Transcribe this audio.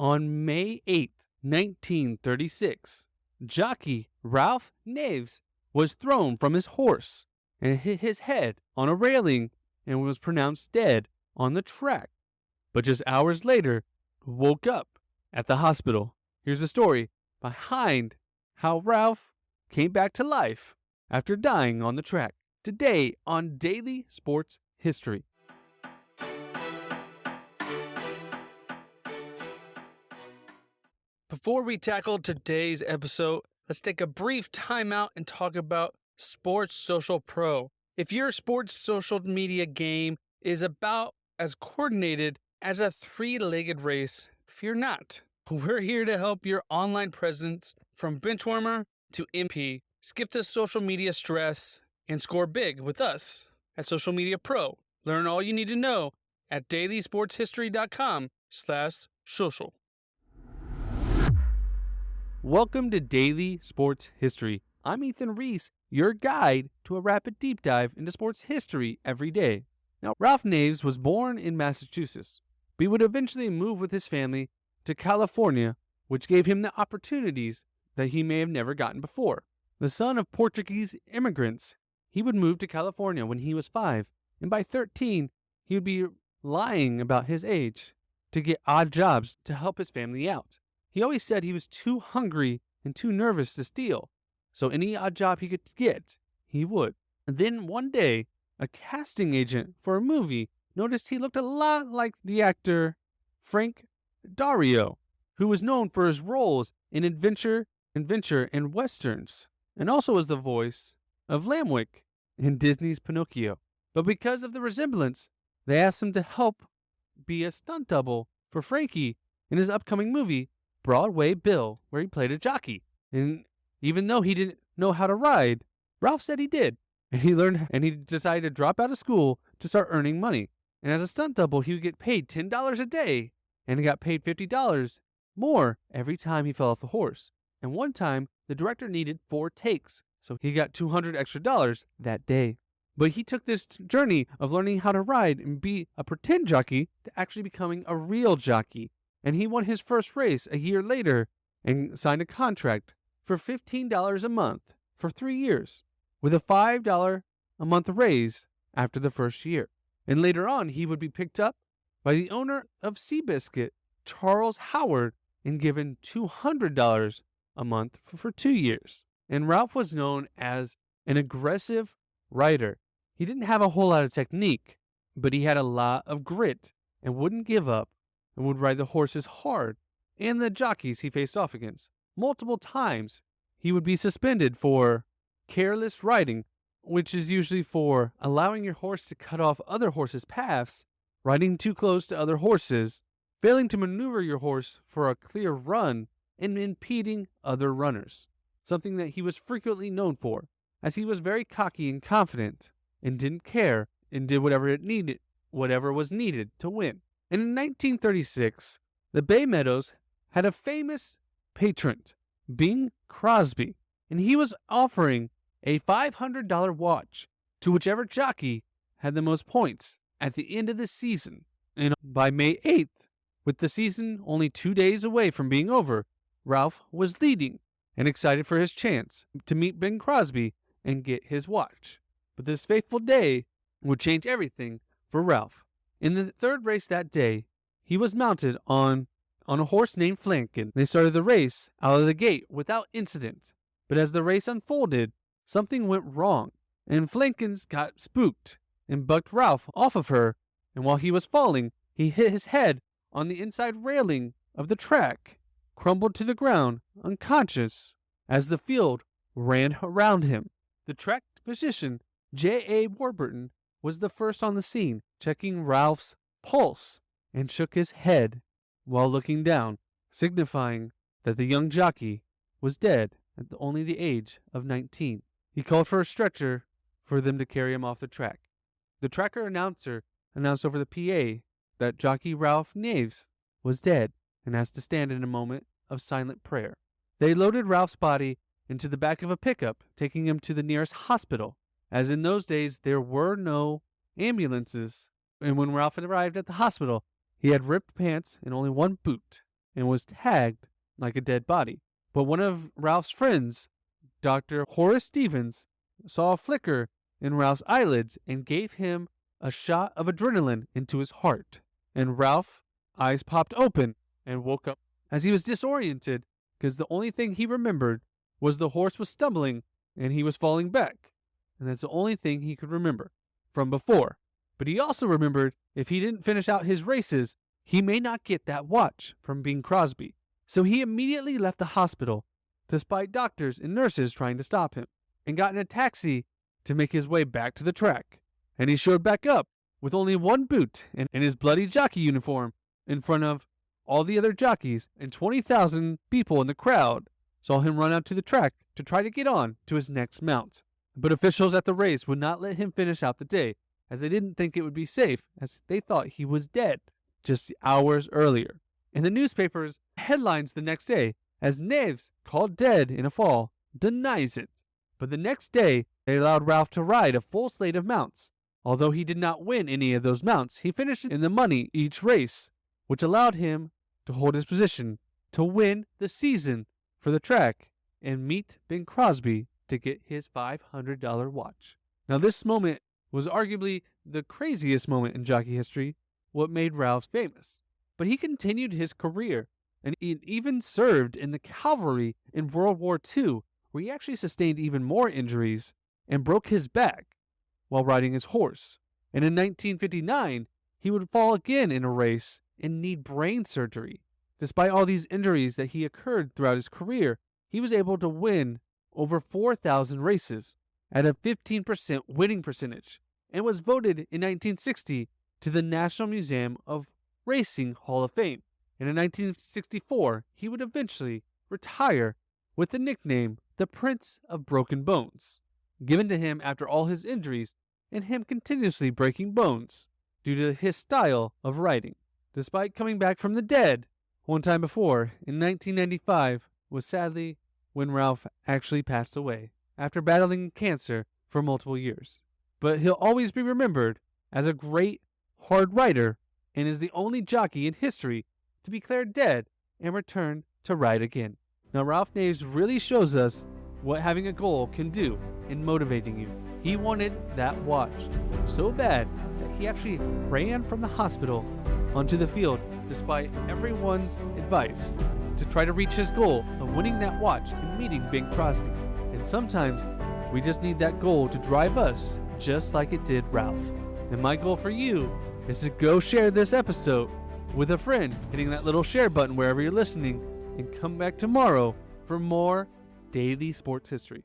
On May 8th, 1936, jockey Ralph Neeves was thrown from his horse and hit his head on a railing and was pronounced dead on the track, but just hours later woke up at the hospital. Here's the story behind how Ralph came back to life after dying on the track. Today on Daily Sports History. Before we tackle today's episode, let's take a brief timeout and talk about Sports Social Pro. If your sports social media game is about as coordinated as a three-legged race, fear not. We're here to help your online presence from benchwarmer to MP. Skip the social media stress and score big with us at Social Media Pro. Learn all you need to know at dailysportshistory.com/social. Welcome to Daily Sports History. I'm Ethan Reese, your guide to a rapid deep dive into sports history every day. Now, Ralph Neeves was born in Massachusetts, but he would eventually move with his family to California, which gave him the opportunities that he may have never gotten before. The son of Portuguese immigrants, he would move to California when he was 5, and by 13, he would be lying about his age to get odd jobs to help his family out. He always said he was too hungry and too nervous to steal, so any odd job he could get, he would. And then one day, a casting agent for a movie noticed he looked a lot like the actor Frank Dario, who was known for his roles in adventure and westerns, and also was the voice of Lamwick in Disney's Pinocchio. But because of the resemblance, they asked him to help be a stunt double for Frankie in his upcoming movie, Broadway Bill, where he played a jockey. And even though he didn't know how to ride, Ralph said he did. And he decided to drop out of school to start earning money. And as a stunt double, he would get paid $10 a day, and he got paid $50 more every time he fell off a horse. And one time, the director needed 4 takes, so he got $200 extra that day. But he took this journey of learning how to ride and be a pretend jockey to actually becoming a real jockey. And he won his first race a year later and signed a contract for $15 a month for 3 years, with a $5 a month raise after the first year. And later on, he would be picked up by the owner of Seabiscuit, Charles Howard, and given $200 a month for 2 years. And Ralph was known as an aggressive rider. He didn't have a whole lot of technique, but he had a lot of grit and wouldn't give up and would ride the horses hard and the jockeys he faced off against. Multiple times, he would be suspended for careless riding, which is usually for allowing your horse to cut off other horses' paths, riding too close to other horses, failing to maneuver your horse for a clear run, and impeding other runners, something that he was frequently known for, as he was very cocky and confident and didn't care and did whatever was needed to win. And in 1936, the Bay Meadows had a famous patron, Bing Crosby, and he was offering a $500 watch to whichever jockey had the most points at the end of the season. And by May 8th, with the season only 2 days away from being over, Ralph was leading and excited for his chance to meet Bing Crosby and get his watch. But this fateful day would change everything for Ralph. In the third race that day, he was mounted on a horse named Flankin. They started the race out of the gate without incident. But as the race unfolded, something went wrong, and Flankins got spooked and bucked Ralph off of her, and while he was falling, he hit his head on the inside railing of the track, crumbled to the ground, unconscious, as the field ran around him. The track physician, J.A. Warburton, was the first on the scene, checking Ralph's pulse, and shook his head while looking down, signifying that the young jockey was dead at only the age of 19. He called for a stretcher for them to carry him off the track. The tracker announcer announced over the PA that jockey Ralph Neeves was dead and asked to stand in a moment of silent prayer. They loaded Ralph's body into the back of a pickup, taking him to the nearest hospital, as in those days there were no ambulances, and when Ralph arrived at the hospital, he had ripped pants and only one boot. and was tagged like a dead body. But one of Ralph's friends, Dr. Horace Stevens, saw a flicker in Ralph's eyelids and gave him a shot of adrenaline into his heart. And Ralph's eyes popped open and woke up as he was disoriented because the only thing he remembered was the horse was stumbling and he was falling back. And that's the only thing he could remember from before. But he also remembered if he didn't finish out his races, he may not get that watch from Bing Crosby. So he immediately left the hospital, despite doctors and nurses trying to stop him, and got in a taxi to make his way back to the track. And he showed back up with only one boot and his bloody jockey uniform in front of all the other jockeys, and 20,000 people in the crowd saw him run out to the track to try to get on to his next mount. But officials at the race would not let him finish out the day, as they didn't think it would be safe, as they thought he was dead just hours earlier. In the newspapers, headlines the next day, as Neeves, called dead in a fall, denies it. But the next day, they allowed Ralph to ride a full slate of mounts. Although he did not win any of those mounts, he finished in the money each race, which allowed him to hold his position, to win the season for the track, and meet Bing Crosby to get his $500 watch. Now this moment was arguably the craziest moment in jockey history, what made Ralph famous. But he continued his career, and he even served in the cavalry in World War II, where he actually sustained even more injuries and broke his back while riding his horse. And in 1959, he would fall again in a race and need brain surgery. Despite all these injuries that he occurred throughout his career, he was able to win over 4,000 races at a 15% winning percentage, and was voted in 1960 to the National Museum of Racing Hall of Fame. And in 1964, he would eventually retire with the nickname the Prince of Broken Bones, given to him after all his injuries and him continuously breaking bones due to his style of riding. Despite coming back from the dead one time before, in 1995 was sadly when Ralph actually passed away after battling cancer for multiple years. But he'll always be remembered as a great, hard rider, and is the only jockey in history to be declared dead and return to ride again. Now, Ralph Neeves really shows us what having a goal can do in motivating you. He wanted that watch so bad that he actually ran from the hospital onto the field despite everyone's advice to try to reach his goal of winning that watch and meeting Bing Crosby. And sometimes we just need that goal to drive us just like it did Ralph. And my goal for you is to go share this episode with a friend, hitting that little share button wherever you're listening, and come back tomorrow for more daily sports history.